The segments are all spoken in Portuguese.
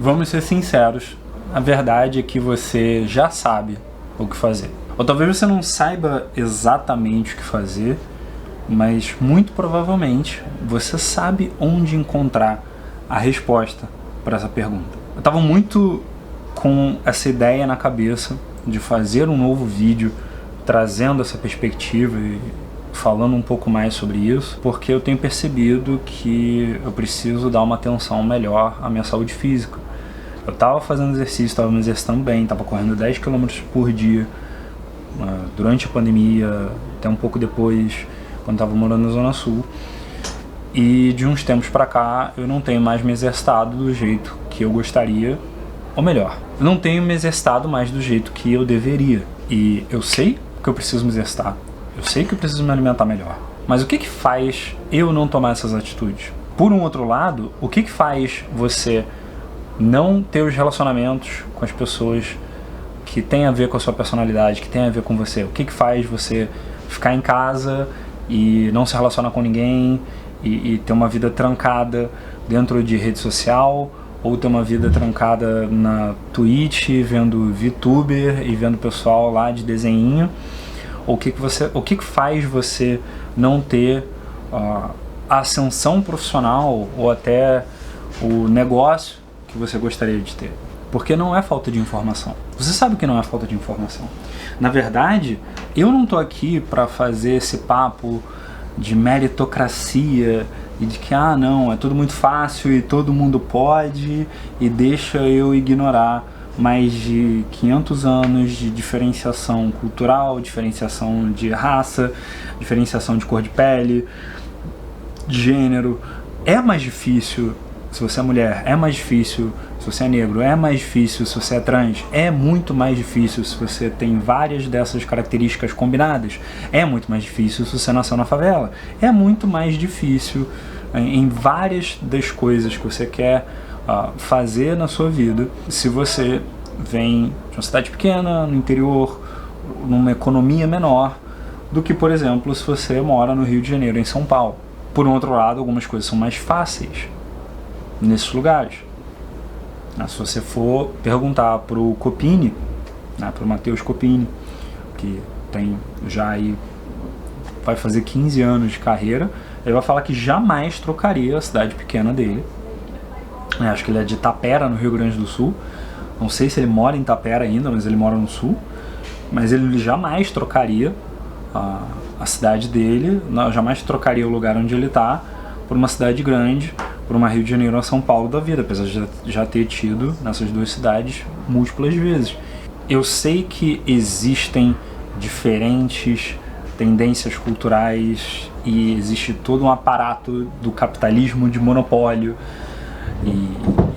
Vamos ser sinceros, a verdade é que você já sabe o que fazer. Ou talvez você não saiba exatamente o que fazer, mas muito provavelmente você sabe onde encontrar a resposta para essa pergunta. Eu estava muito com essa ideia na cabeça de fazer um novo vídeo trazendo essa perspectiva e falando um pouco mais sobre isso, porque eu tenho percebido que eu preciso dar uma atenção melhor à minha saúde física. Eu estava fazendo exercício, estava me exercitando bem, estava correndo 10 km por dia durante a pandemia, até um pouco depois, quando estava morando na Zona Sul. E de uns tempos pra cá eu não tenho mais me exercitado do jeito que eu gostaria, ou melhor, eu não tenho me exercitado mais do jeito que eu deveria. E eu sei que eu preciso me exercitar, eu sei que eu preciso me alimentar melhor, mas o que faz eu não tomar essas atitudes? Por um outro lado, o que faz você não ter os relacionamentos com as pessoas que tem a ver com a sua personalidade, que tem a ver com você? O que faz você ficar em casa e não se relacionar com ninguém e ter uma vida trancada dentro de rede social, ou ter uma vida trancada na Twitch, vendo VTuber e vendo pessoal lá de desenhinho? Ou o que faz você não ter a ascensão profissional ou até o negócio que você gostaria de ter? Porque não é falta de informação. Você sabe que não é falta de informação. Na verdade, eu não tô aqui para fazer esse papo de meritocracia e de que, não, é tudo muito fácil e todo mundo pode, e deixa eu ignorar mais de 500 anos de diferenciação cultural, diferenciação de raça, diferenciação de cor de pele, de gênero. É mais difícil se você é mulher, é mais difícil se você é negro, é mais difícil se você é trans, é muito mais difícil se você tem várias dessas características combinadas, é muito mais difícil se você nasceu na favela, é muito mais difícil em várias das coisas que você quer fazer na sua vida, se você vem de uma cidade pequena, no interior, numa economia menor, do que, por exemplo, se você mora no Rio de Janeiro, em São Paulo. Por um outro lado, algumas coisas são mais fáceis nesses lugares. Se você for perguntar pro Copini, pro Matheus Copini, que tem já aí, vai fazer 15 anos de carreira, ele vai falar que jamais trocaria a cidade pequena dele. Acho que ele é de Tapera, no Rio Grande do Sul. Não sei se ele mora em Tapera ainda, mas ele mora no Sul. Mas ele jamais trocaria a cidade dele, jamais trocaria o lugar onde ele está por uma cidade grande, por uma Rio de Janeiro ou São Paulo da vida, apesar de já ter tido nessas duas cidades múltiplas vezes. Eu sei que existem diferentes tendências culturais e existe todo um aparato do capitalismo de monopólio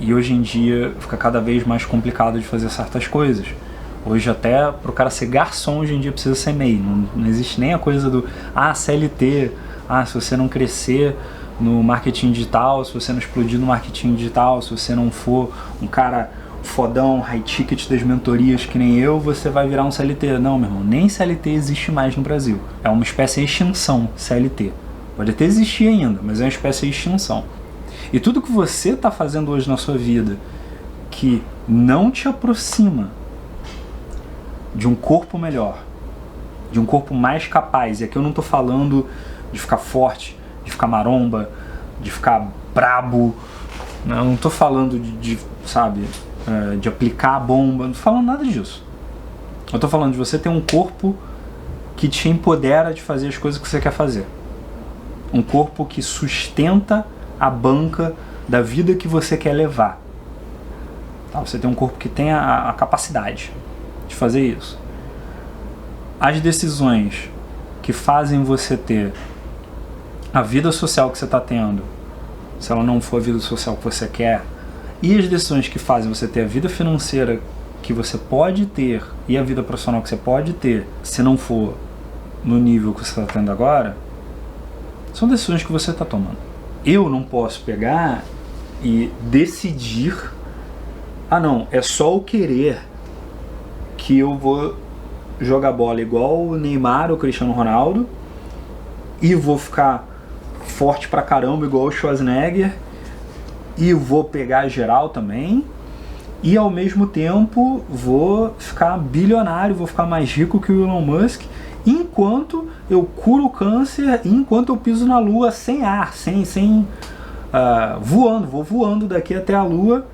e hoje em dia fica cada vez mais complicado de fazer certas coisas. Hoje até para o cara ser garçom hoje em dia precisa ser MEI, não existe nem a coisa do CLT, se você não crescer no marketing digital, se você não explodir no marketing digital, se você não for um cara fodão, high ticket das mentorias que nem eu, você vai virar um CLT. Não, meu irmão, nem CLT existe mais no Brasil. É uma espécie de extinção, CLT. Pode até existir ainda, mas é uma espécie de extinção. E tudo que você está fazendo hoje na sua vida que não te aproxima de um corpo melhor, de um corpo mais capaz, e aqui eu não estou falando de ficar forte, de ficar maromba, de ficar brabo, eu não estou falando de aplicar a bomba, não estou falando nada disso. Eu estou falando de você ter um corpo que te empodera de fazer as coisas que você quer fazer. Um corpo que sustenta a banca da vida que você quer levar. Você tem um corpo que tem a capacidade de fazer isso. As decisões que fazem você ter a vida social que você está tendo, se ela não for a vida social que você quer, e as decisões que fazem você ter a vida financeira que você pode ter e a vida profissional que você pode ter, se não for no nível que você está tendo agora, são decisões que você está tomando. Eu não posso pegar e decidir, não, é só o querer que eu vou jogar bola igual o Neymar ou o Cristiano Ronaldo e vou ficar forte pra caramba igual o Schwarzenegger e vou pegar geral também e ao mesmo tempo vou ficar bilionário, vou ficar mais rico que o Elon Musk, enquanto eu curo o câncer, enquanto eu piso na Lua sem ar, voando, vou voando daqui até a Lua,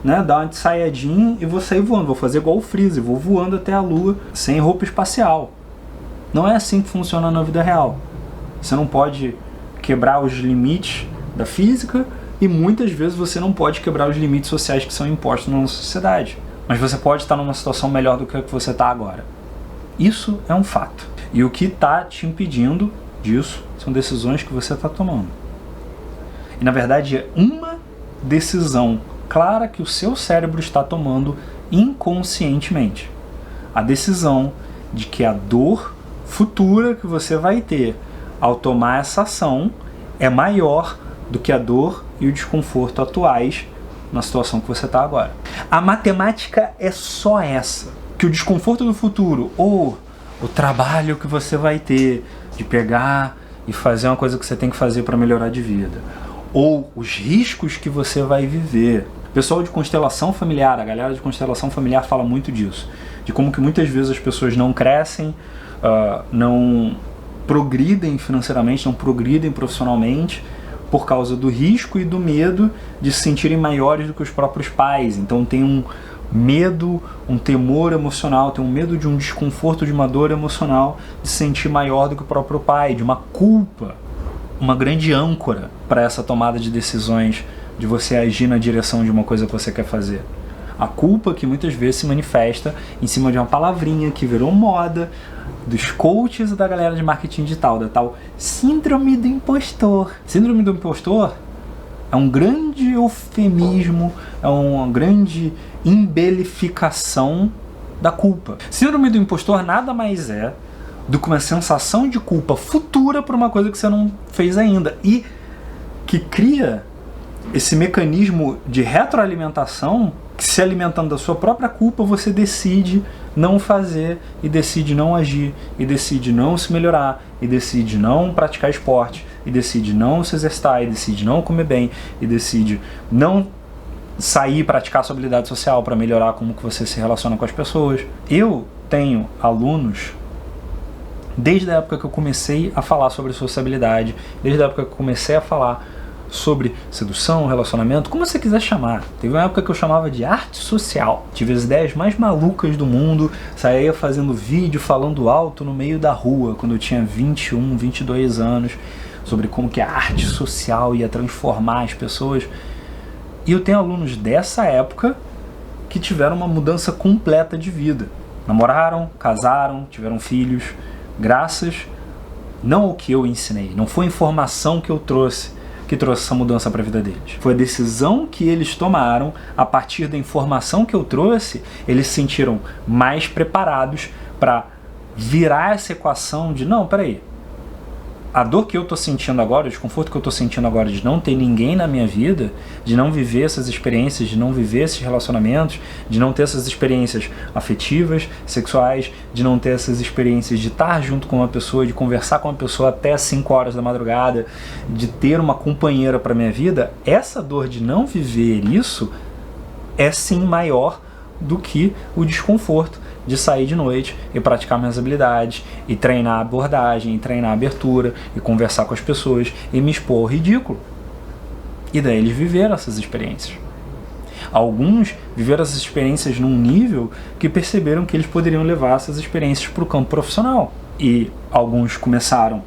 né, dar uma de Saiyajin e vou sair voando, vou fazer igual o Freeze, vou voando até a Lua sem roupa espacial. Não é assim que funciona na vida real. Você não pode quebrar os limites da física e muitas vezes você não pode quebrar os limites sociais que são impostos na nossa sociedade. Mas você pode estar numa situação melhor do que a que você está agora. Isso é um fato. E o que está te impedindo disso são decisões que você está tomando. E na verdade é uma decisão clara que o seu cérebro está tomando inconscientemente. A decisão de que a dor futura que você vai ter ao tomar essa ação é maior do que a dor e o desconforto atuais na situação que você está agora. A matemática é só essa, que o desconforto do futuro ou o trabalho que você vai ter de pegar e fazer uma coisa que você tem que fazer para melhorar de vida, ou os riscos que você vai viver. O pessoal de constelação familiar, a galera de constelação familiar fala muito disso, de como que muitas vezes as pessoas não crescem, não progridem financeiramente, não progridem profissionalmente por causa do risco e do medo de se sentirem maiores do que os próprios pais. Então tem um medo, um temor emocional, tem um medo de um desconforto, de uma dor emocional, de se sentir maior do que o próprio pai, de uma culpa, uma grande âncora para essa tomada de decisões, de você agir na direção de uma coisa que você quer fazer. A culpa que muitas vezes se manifesta em cima de uma palavrinha que virou moda dos coaches e da galera de marketing digital, da tal síndrome do impostor. Síndrome do impostor é um grande eufemismo, é uma grande embelificação da culpa. Síndrome do impostor nada mais é do que uma sensação de culpa futura por uma coisa que você não fez ainda e que cria esse mecanismo de retroalimentação que, se alimentando da sua própria culpa, você decide não fazer e decide não agir e decide não se melhorar e decide não praticar esporte e decide não se exercitar e decide não comer bem e decide não sair e praticar sua habilidade social para melhorar como que você se relaciona com as pessoas. Eu tenho alunos desde a época que eu comecei a falar sobre sociabilidade, desde a época que eu comecei a falar sobre sedução, relacionamento, como você quiser chamar. Teve uma época que eu chamava de arte social. Tive as ideias mais malucas do mundo, saía fazendo vídeo, falando alto no meio da rua, quando eu tinha 21, 22 anos, sobre como que a arte social ia transformar as pessoas. E eu tenho alunos dessa época que tiveram uma mudança completa de vida. Namoraram, casaram, tiveram filhos, graças não ao que eu ensinei, não foi a informação que eu trouxe que trouxe essa mudança para a vida deles. Foi a decisão que eles tomaram, a partir da informação que eu trouxe, eles se sentiram mais preparados para virar essa equação de, não, peraí, a dor que eu estou sentindo agora, o desconforto que eu estou sentindo agora de não ter ninguém na minha vida, de não viver essas experiências, de não viver esses relacionamentos, de não ter essas experiências afetivas, sexuais, de não ter essas experiências de estar junto com uma pessoa, de conversar com uma pessoa até 5 horas da madrugada, de ter uma companheira para minha vida, essa dor de não viver isso é sim maior do que o desconforto de sair de noite e praticar minhas habilidades, e treinar a abordagem, e treinar a abertura, e conversar com as pessoas, e me expor ao ridículo. E daí eles viveram essas experiências. Alguns viveram essas experiências num nível que perceberam que eles poderiam levar essas experiências para o campo profissional. E alguns começaram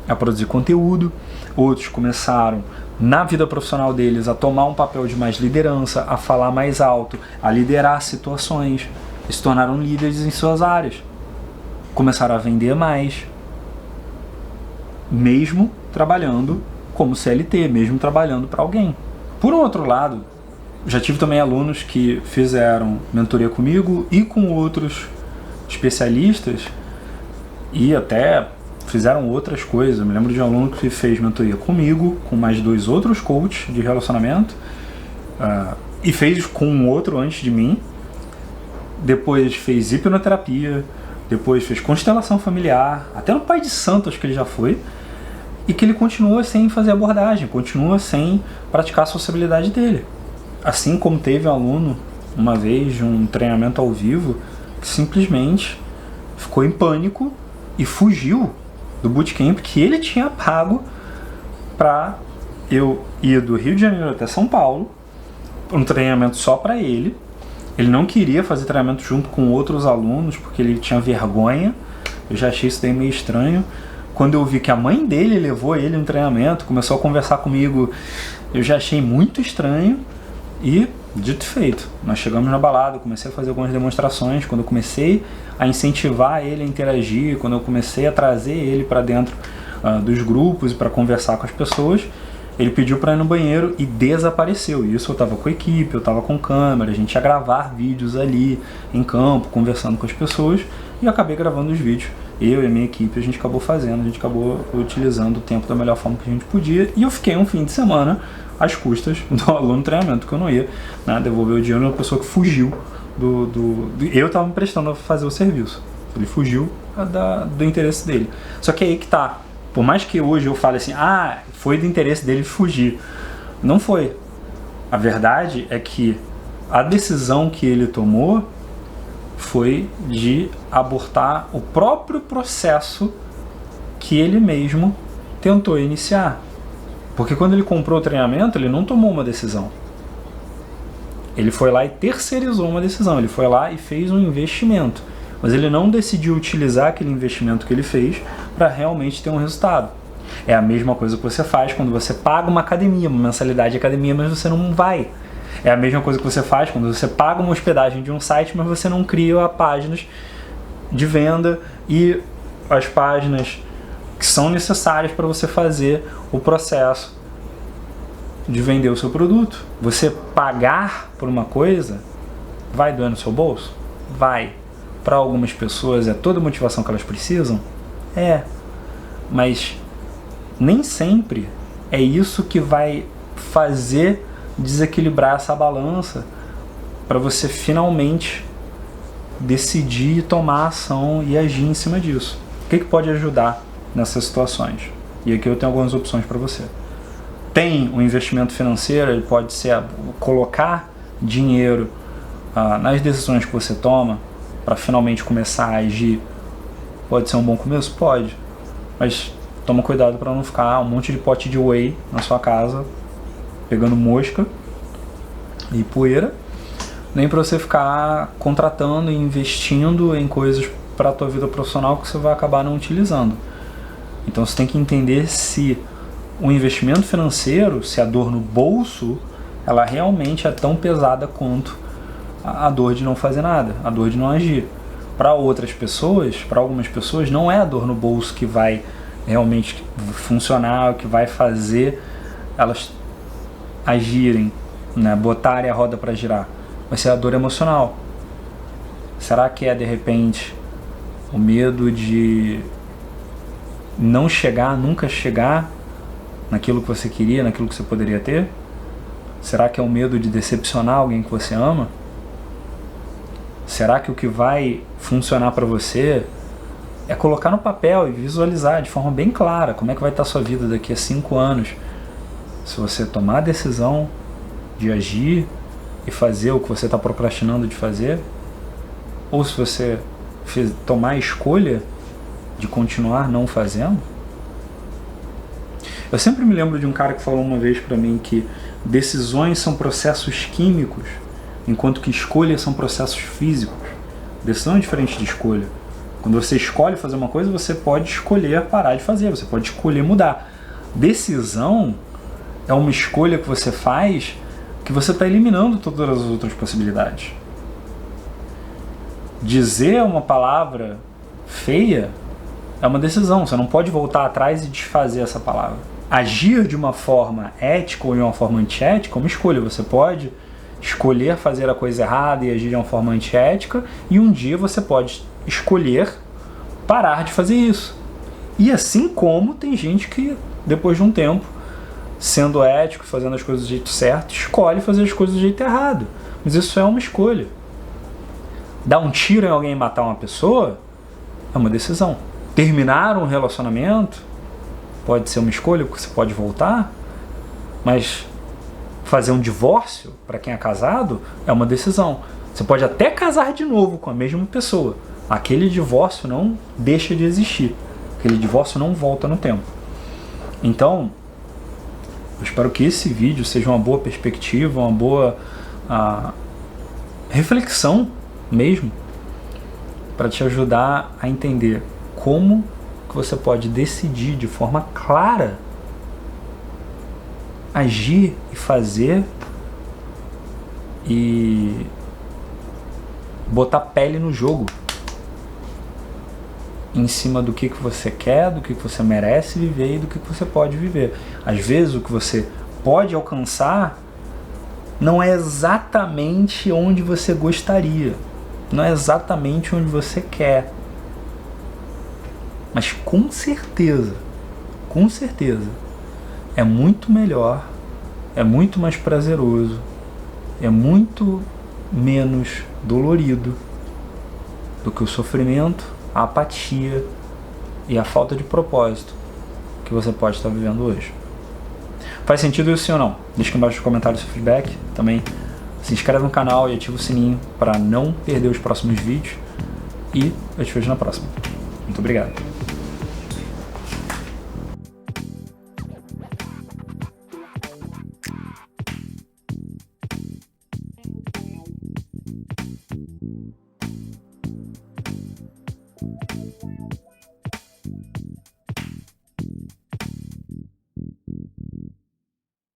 a produzir conteúdo, outros começaram na vida profissional deles a tomar um papel de mais liderança, a falar mais alto, a liderar situações, e se tornaram líderes em suas áreas, começaram a vender mais, mesmo trabalhando como CLT, mesmo trabalhando para alguém. Por um outro lado, já tive também alunos que fizeram mentoria comigo e com outros especialistas e até fizeram outras coisas. Eu me lembro de um aluno que fez mentoria comigo, com mais 2 outros coaches de relacionamento, e fez com um outro antes de mim. Depois fez hipnoterapia, depois fez constelação familiar, até no Pai de Santo acho que ele já foi, e que ele continua sem fazer abordagem, continua sem praticar a sociabilidade dele. Assim como teve um aluno uma vez de um treinamento ao vivo que simplesmente ficou em pânico e fugiu do bootcamp que ele tinha pago para eu ir do Rio de Janeiro até São Paulo, um treinamento só para ele. Ele não queria fazer treinamento junto com outros alunos porque ele tinha vergonha. Eu já achei isso daí meio estranho. Quando eu vi que a mãe dele levou ele no treinamento, começou a conversar comigo, eu já achei muito estranho. E, dito e feito, nós chegamos na balada, eu comecei a fazer algumas demonstrações. Quando eu comecei a incentivar ele a interagir, quando eu comecei a trazer ele para dentro dos grupos e para conversar com as pessoas, ele pediu para ir no banheiro e desapareceu. Isso eu estava com a equipe, eu estava com câmera, a gente ia gravar vídeos ali em campo, conversando com as pessoas, e eu acabei gravando os vídeos. Eu e a minha equipe, a gente acabou fazendo, a gente acabou utilizando o tempo da melhor forma que a gente podia, e eu fiquei um fim de semana às custas do aluno treinamento, que eu não ia, né, devolver o dinheiro de uma pessoa que fugiu eu estava me prestando a fazer o serviço. Ele fugiu do interesse dele. Só que aí que tá. Por mais que hoje eu fale assim, foi do interesse dele fugir. Não foi. A verdade é que a decisão que ele tomou foi de abortar o próprio processo que ele mesmo tentou iniciar. Porque quando ele comprou o treinamento, ele não tomou uma decisão. Ele foi lá e terceirizou uma decisão. Ele foi lá e fez um investimento. Mas ele não decidiu utilizar aquele investimento que ele fez para realmente ter um resultado. É a mesma coisa que você faz quando você paga uma academia, uma mensalidade de academia, mas você não vai. É a mesma coisa que você faz quando você paga uma hospedagem de um site, mas você não cria páginas de venda e as páginas que são necessárias para você fazer o processo de vender o seu produto. Você pagar por uma coisa vai doer no seu bolso? Vai. Para algumas pessoas é toda a motivação que elas precisam? É. Mas nem sempre é isso que vai fazer desequilibrar essa balança para você finalmente decidir tomar ação e agir em cima disso. O que pode ajudar nessas situações? E aqui eu tenho algumas opções para você. Tem um investimento financeiro, ele pode ser colocar dinheiro nas decisões que você toma para finalmente começar a agir. Pode ser um bom começo? Pode. Mas toma cuidado para não ficar um monte de pote de whey na sua casa pegando mosca e poeira, nem para você ficar contratando e investindo em coisas para a tua vida profissional que você vai acabar não utilizando. Então você tem que entender se o investimento financeiro, se a dor no bolso, ela realmente é tão pesada quanto a dor de não fazer nada, a dor de não agir. Para outras pessoas, para algumas pessoas, não é a dor no bolso que vai realmente funcionar, o que vai fazer elas agirem, né, botarem a roda para girar. Vai ser a dor emocional. Será que é, de repente, o medo de não chegar, nunca chegar naquilo que você queria, naquilo que você poderia ter? Será que é o medo de decepcionar alguém que você ama? Será que o que vai funcionar para você é colocar no papel e visualizar de forma bem clara como é que vai estar a sua vida daqui a 5 anos? Se você tomar a decisão de agir e fazer o que você está procrastinando de fazer, ou se você tomar a escolha de continuar não fazendo. Eu sempre me lembro de um cara que falou uma vez para mim que decisões são processos químicos, enquanto que escolhas são processos físicos. Decisão é diferente de escolha. Quando você escolhe fazer uma coisa, você pode escolher parar de fazer, você pode escolher mudar. Decisão é uma escolha que você faz que você está eliminando todas as outras possibilidades. Dizer uma palavra feia é uma decisão, você não pode voltar atrás e desfazer essa palavra. Agir de uma forma ética ou de uma forma antiética é uma escolha. Você pode escolher fazer a coisa errada e agir de uma forma antiética, e um dia você pode escolher parar de fazer isso. E assim como tem gente que, depois de um tempo, sendo ético, fazendo as coisas do jeito certo, escolhe fazer as coisas do jeito errado. Mas isso é uma escolha. Dar um tiro em alguém e matar uma pessoa é uma decisão. Terminar um relacionamento pode ser uma escolha, porque você pode voltar, mas Fazer um divórcio, para quem é casado, é uma decisão. Você pode até casar de novo com a mesma pessoa. Aquele divórcio não deixa de existir. Aquele divórcio não volta no tempo. Então, eu espero que esse vídeo seja uma boa perspectiva, uma boa reflexão mesmo, para te ajudar a entender como que você pode decidir de forma clara agir e fazer e botar pele no jogo em cima do que você quer, do que você merece viver e do que você pode viver. Às vezes o que você pode alcançar não é exatamente onde você gostaria, não é exatamente onde você quer, mas com certeza é muito melhor, é muito mais prazeroso, é muito menos dolorido do que o sofrimento, a apatia e a falta de propósito que você pode estar vivendo hoje. Faz sentido isso sim ou não? Deixa aqui embaixo nos comentários seu feedback. Também se inscreve no canal e ativa o sininho para não perder os próximos vídeos. E eu te vejo na próxima. Muito obrigado.